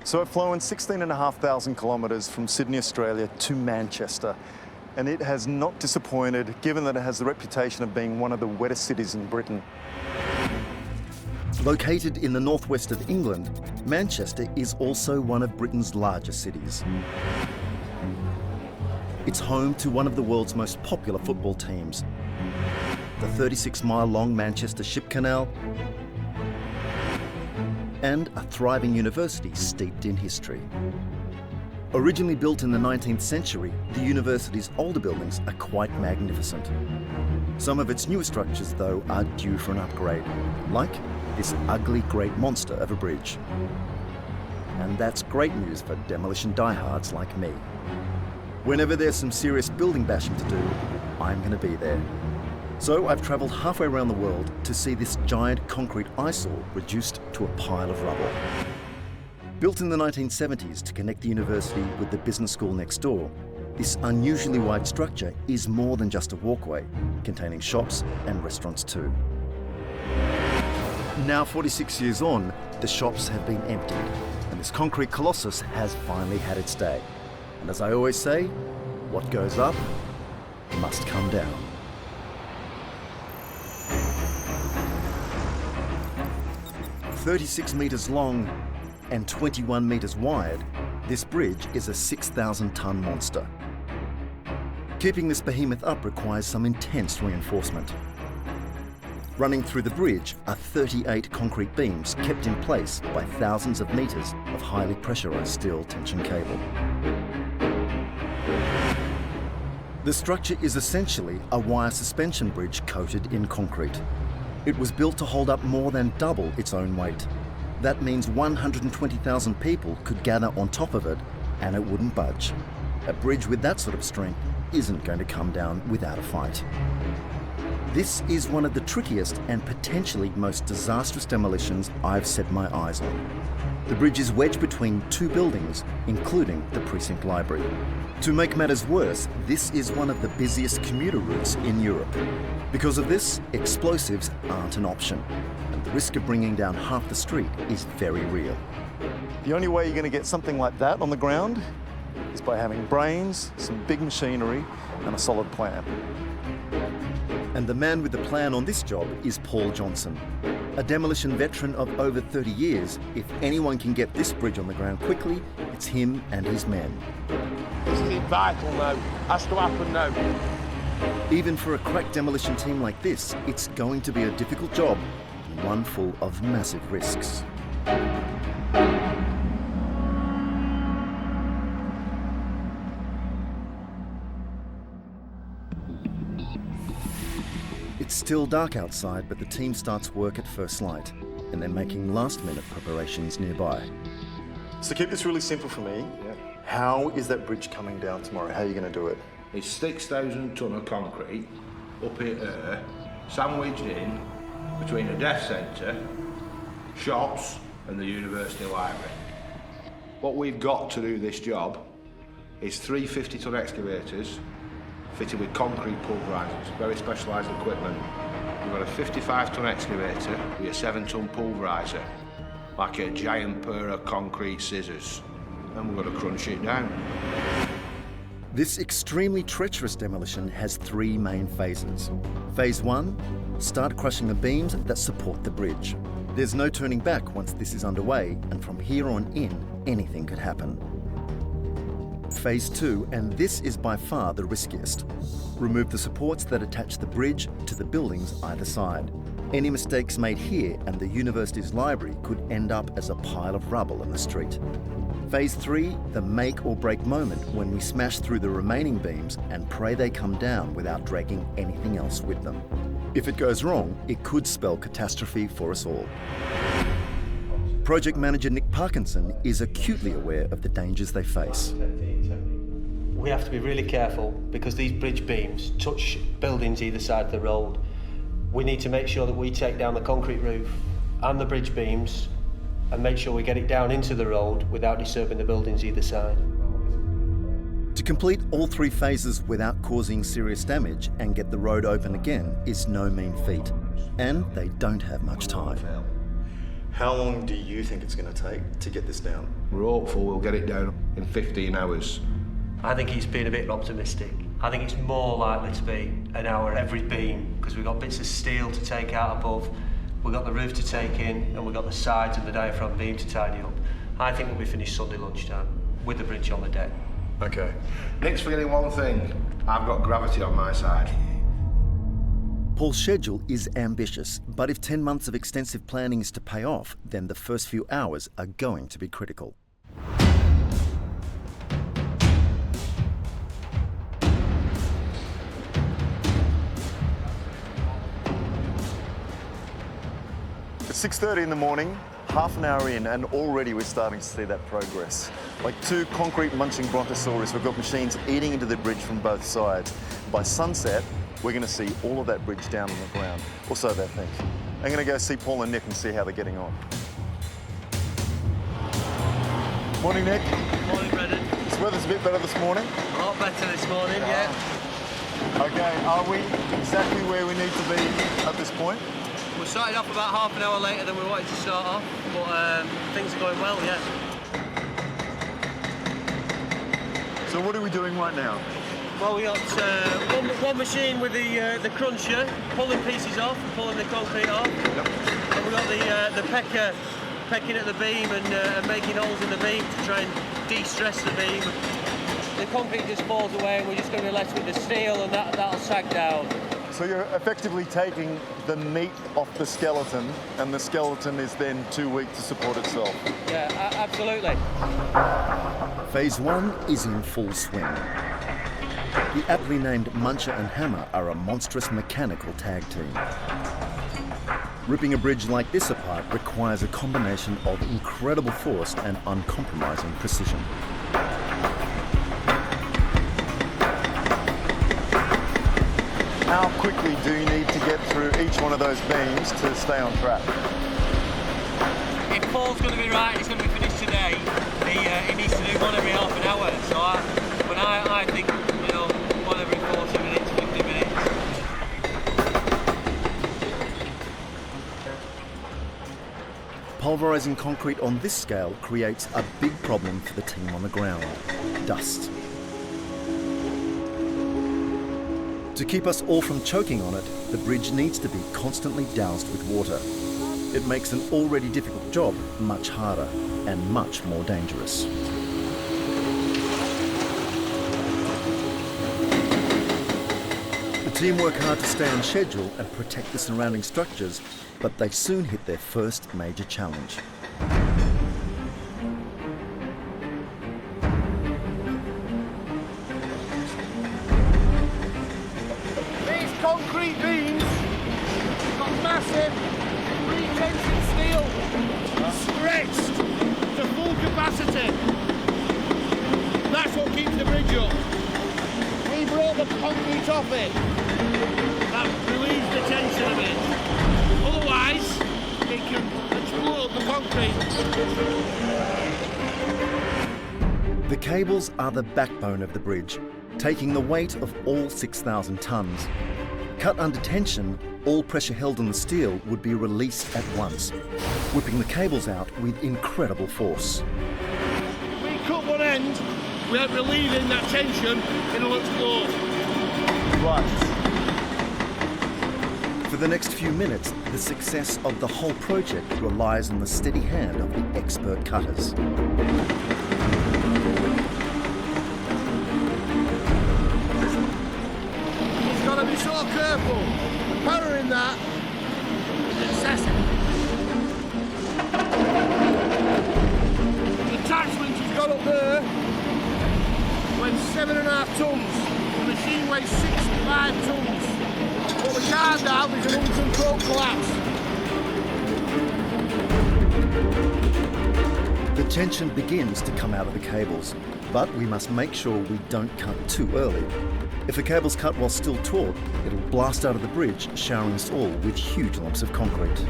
So I've flown 16,500 kilometres from Sydney, Australia to Manchester, and it has not disappointed, given that it has the reputation of being one of the wettest cities in Britain. Located in the northwest of England, Manchester is also one of Britain's largest cities. It's home to one of the world's most popular football teams, the 36-mile-long Manchester Ship Canal, and a thriving university steeped in history. Originally built in the 19th century, the university's older buildings are quite magnificent. Some of its newer structures, though, are due for an upgrade, like this ugly great monster of a bridge. And that's great news for demolition diehards like me. Whenever there's some serious building bashing to do, I'm going to be there. So I've travelled halfway around the world to see this giant concrete eyesore reduced to a pile of rubble. Built in the 1970s to connect the university with the business school next door, this unusually wide structure is more than just a walkway, containing shops and restaurants too. Now 46 years on, the shops have been emptied, and this concrete colossus has finally had its day. And as I always say, what goes up must come down. "36 metres long and 21 metres wide, this bridge is a 6,000-tonne monster. Keeping this behemoth up requires some intense reinforcement. Running through the bridge are 38 concrete beams kept in place by thousands of metres of highly pressurised steel tension cable. The structure is essentially a wire suspension bridge coated in concrete. It was built to hold up more than double its own weight. That means 120,000 people could gather on top of it and it wouldn't budge. A bridge with that sort of strength isn't going to come down without a fight. This is one of the trickiest and potentially most disastrous demolitions I've set my eyes on. The bridge is wedged between two buildings, including the precinct library. To make matters worse, this is one of the busiest commuter routes in Europe. Because of this, explosives aren't an option, and the risk of bringing down half the street is very real. The only way you're going to get something like that on the ground is by having brains, some big machinery, and a solid plan. And the man with the plan on this job is Paul Johnson. A demolition veteran of over 30 years, if anyone can get this bridge on the ground quickly, it's him and his men. This is vital now. Has to happen now. Even for a crack demolition team like this, it's going to be a difficult job, and one full of massive risks. It's still dark outside, but the team starts work at first light, and they're making last-minute preparations nearby. So keep this really simple for me. Yeah. How is that bridge coming down tomorrow? How are you going to do it? It's 6,000 tonne of concrete up here, sandwiched in between a deaf centre, shops and the university library. What we've got to do this job is 3 50-tonne excavators fitted with concrete pulverisers, very specialised equipment. We've got a 55-tonne excavator with a 7-tonne pulveriser, like a giant pair of concrete scissors, and we've got to crunch it down. This extremely treacherous demolition has 3 main phases. Phase 1, start crushing the beams that support the bridge. There's no turning back once this is underway, and from here on in, anything could happen. Phase 2, and this is by far the riskiest. Remove the supports that attach the bridge to the buildings either side. Any mistakes made here and the university's library could end up as a pile of rubble in the street. Phase 3, the make or break moment when we smash through the remaining beams and pray they come down without dragging anything else with them. If it goes wrong, it could spell catastrophe for us all. Project manager Nick Parkinson is acutely aware of the dangers they face. We have to be really careful because these bridge beams touch buildings either side of the road. We need to make sure that we take down the concrete roof and the bridge beams and make sure we get it down into the road without disturbing the buildings either side. To complete all 3 phases without causing serious damage and get the road open again is no mean feat, and they don't have much time. How long do you think it's going to take to get this down? We're hopeful we'll get it down in 15 hours. I think he's been a bit optimistic. I think it's more likely to be an hour every beam, because we've got bits of steel to take out above, we've got the roof to take in, and we've got the sides of the diaphragm beam to tidy up. I think we'll be finished Sunday lunchtime, with the bridge on the deck. Okay. Nick's forgetting one thing. I've got gravity on my side. Paul's schedule is ambitious, but if 10 months of extensive planning is to pay off, then the first few hours are going to be critical. It's 6:30 in the morning, half an hour in, and already we're starting to see that progress. Like two concrete munching brontosaurus, we've got machines eating into the bridge from both sides. By sunset, we're going to see all of that bridge down on the ground, or so they think. I'm going to go see Paul and Nick and see how they're getting on. Morning, Nick. Morning, Brendan. This weather's a bit better this morning. A lot better this morning, yeah. Okay, are we exactly where we need to be at this point? We started off about half an hour later than we wanted to start off, but things are going well, yeah. So what are we doing right now? Well, we got one machine with the cruncher, pulling pieces off and pulling the concrete off. Yep. And we've got the pecker pecking at the beam and making holes in the beam to try and de-stress the beam. The concrete just falls away and we're just going to be left with the steel, and that'll sag down. So you're effectively taking the meat off the skeleton, and the skeleton is then too weak to support itself. Yeah, absolutely. Phase 1 is in full swing. The aptly named Muncher and Hammer are a monstrous mechanical tag team. Ripping a bridge like this apart requires a combination of incredible force and uncompromising precision. How quickly do you need to get through each one of those beams to stay on track? If Paul's going to be right, he's going to be finished today. He needs to do one every half an hour. So I think, you know, one every 40 minutes, 50 minutes. Pulverising concrete on this scale creates a big problem for the team on the ground: dust. To keep us all from choking on it, the bridge needs to be constantly doused with water. It makes an already difficult job much harder and much more dangerous. The team work hard to stay on schedule and protect the surrounding structures, but they soon hit their first major challenge. These concrete beams got massive pre-tension steel stretched to full capacity. That's what keeps the bridge up. We brought the concrete off it. That relieves the tension a bit. Otherwise, it can explode the concrete. The cables are the backbone of the bridge, taking the weight of all 6,000 tonnes. Cut under tension, all pressure held on the steel would be released at once, whipping the cables out with incredible force. We cut one end, we're relieving that tension, it'll explode. Right. For the next few minutes, the success of the whole project relies on the steady hand of the expert cutters. You've got to be so careful. The power in that is excessive. The attachment you've got up there weighs 7.5 tons. The machine weighs 65 tons. What we can't have is an uncontrolled collapse. The tension begins to come out of the cables, but we must make sure we don't cut too early. If the cable's cut while still taut, it'll blast out of the bridge, showering us all with huge lumps of concrete.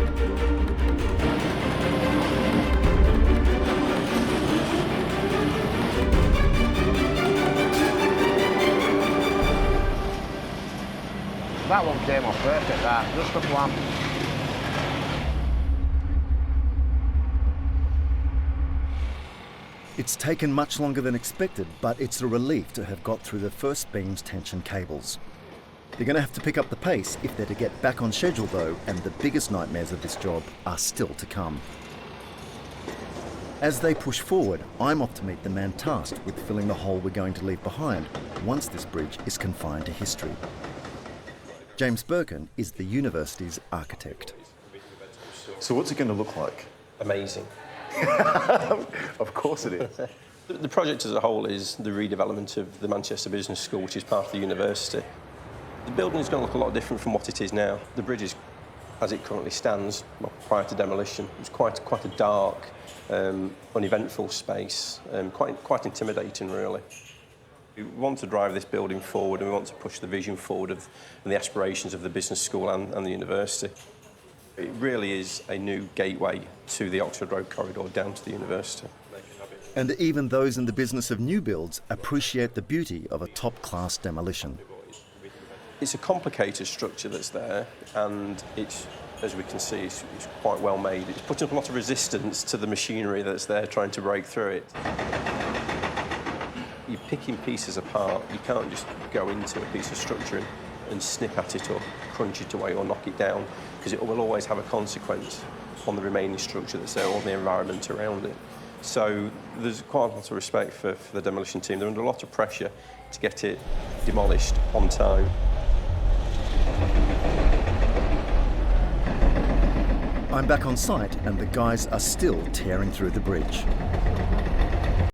That one came off perfect, that. Just the plan. It's taken much longer than expected, but it's a relief to have got through the first beam's tension cables. They're going to have to pick up the pace if they're to get back on schedule though, and the biggest nightmares of this job are still to come. As they push forward, I'm off to meet the man tasked with filling the hole we're going to leave behind once this bridge is confined to history. James Birkin is the university's architect. So what's it going to look like? Amazing. Of course it is. The project as a whole is the redevelopment of the Manchester Business School, which is part of the university. The building is going to look a lot different from what it is now. The bridge is, as it currently stands, well, prior to demolition, it was quite a dark, uneventful space, quite intimidating, really. We want to drive this building forward, and we want to push the vision forward and the aspirations of the business school and the university. It really is a new gateway to the Oxford Road corridor down to the university. And even those in the business of new builds appreciate the beauty of a top-class demolition. It's a complicated structure that's there, and it's, as we can see, it's quite well made. It's putting up a lot of resistance to the machinery that's there trying to break through it. You're picking pieces apart. You can't just go into a piece of structure and snip at it or crunch it away or knock it down, because it will always have a consequence on the remaining structure that's there or the environment around it. So there's quite a lot of respect for the demolition team. They're under a lot of pressure to get it demolished on time. I'm back on site and the guys are still tearing through the bridge.